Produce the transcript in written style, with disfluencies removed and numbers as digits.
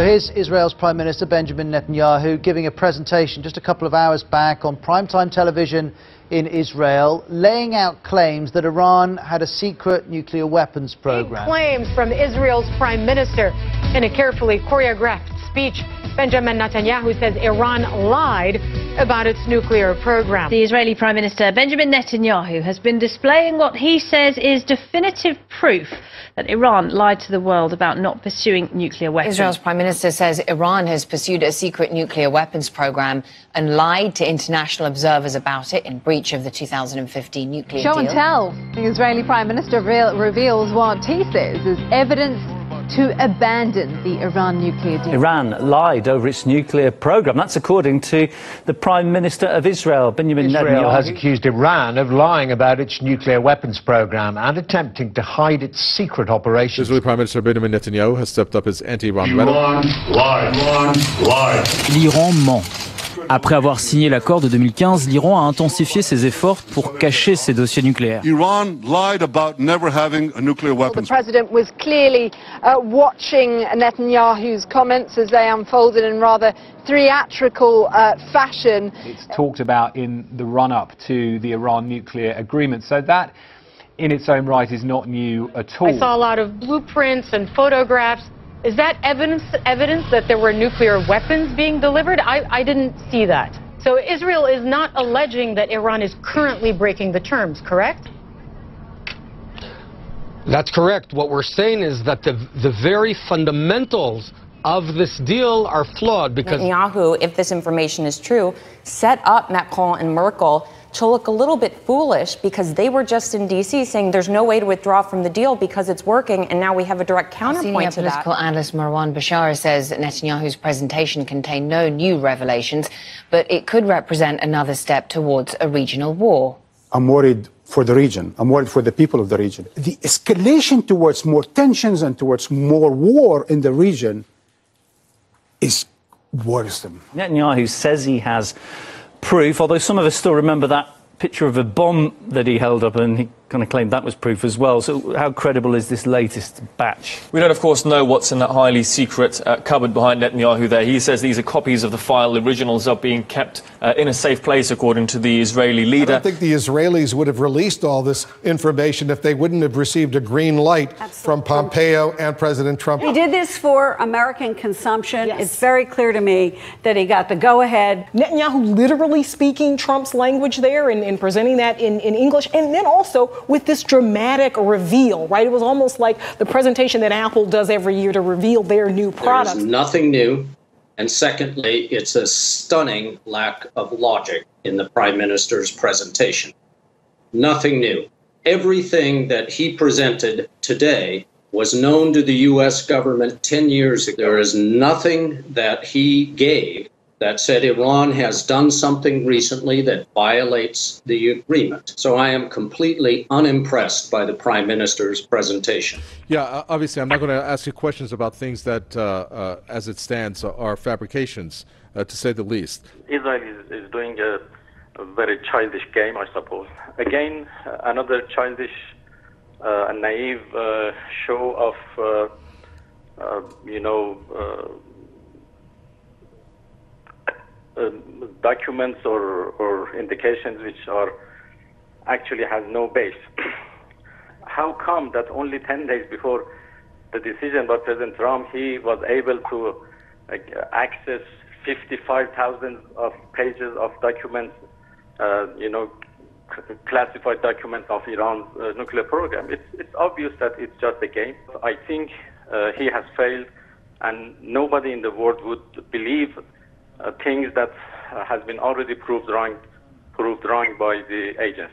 So here's Israel's Prime Minister Benjamin Netanyahu giving a presentation just a couple of hours back on primetime television in Israel, laying out claims that Iran had a secret nuclear weapons program. Claims from Israel's Prime Minister in a carefully choreographed speech. Benjamin Netanyahu says Iran lied about its nuclear program. The Israeli Prime Minister Benjamin Netanyahu has been displaying what he says is definitive proof that Iran lied to the world about not pursuing nuclear weapons. Israel's Prime Minister says Iran has pursued a secret nuclear weapons program and lied to international observers about it in breach of the 2015 nuclear deal. Show and tell. The Israeli Prime Minister reveals what he says is evidence to abandon the Iran nuclear deal. Iran lied over its nuclear program. That's according to the Prime Minister of Israel, Benjamin Netanyahu. Israel has accused Iran of lying about its nuclear weapons program and attempting to hide its secret operations. Israeli Prime Minister Benjamin Netanyahu has stepped up his anti-Iran rhetoric. L'Iran ment. Après avoir signé l'accord de 2015, l'Iran a intensifié ses efforts pour cacher ses dossiers nucléaires. Iran lied about never having a nuclear weapons. The president was clearly watching Netanyahu's comments as they unfolded in rather theatrical fashion. It's talked about in the run-up to the Iran nuclear agreement, so that in its own right is not new at all. I saw a lot of blueprints and photographs. Is that evidence that there were nuclear weapons being delivered? I didn't see that. So Israel is not alleging that Iran is currently breaking the terms, correct? That's correct. What we're saying is that the very fundamentals of this deal are flawed because Netanyahu, if this information is true, set up Macron and Merkel to look a little bit foolish because they were just in D.C. saying there's no way to withdraw from the deal because it's working, and now we have a direct counterpoint to that. Political analyst Marwan Bashar says that Netanyahu's presentation contained no new revelations, but it could represent another step towards a regional war. I'm worried for the region. I'm worried for the people of the region. The escalation towards more tensions and towards more war in the region is worrisome. Netanyahu says he has proof, although some of us still remember that picture of a bomb that he held up, and he kind of claimed that was proof as well. So how credible is this latest batch? We don't, of course, know what's in that highly secret cupboard behind Netanyahu there. He says these are copies of the file. The originals are being kept in a safe place, according to the Israeli leader. I don't think the Israelis would have released all this information if they wouldn't have received a green light from Pompeo and President Trump. He did this for American consumption. Yes. It's very clear to me that he got the go-ahead. Netanyahu literally speaking Trump's language there and presenting that in English, and then also with this dramatic reveal, right? It was almost like the presentation that Apple does every year to reveal their new products. There's nothing new. And secondly, it's a stunning lack of logic in the Prime Minister's presentation. Nothing new. Everything that he presented today was known to the U.S. government 10 years ago. There is nothing that he gave that said Iran has done something recently that violates the agreement. So I am completely unimpressed by the Prime Minister's presentation. Yeah, obviously, I'm not going to ask you questions about things that, as it stands, are fabrications, to say the least. Israel is doing a very childish game, I suppose. Again, another childish and naive show of, documents or indications which are actually has no base. How come that only 10 days before the decision by President Trump, he was able to access 55,000 of pages of documents, classified documents of Iran's nuclear program? It's obvious that it's just a game. I think he has failed, and nobody in the world would believe things that has been already proved wrong by the agency.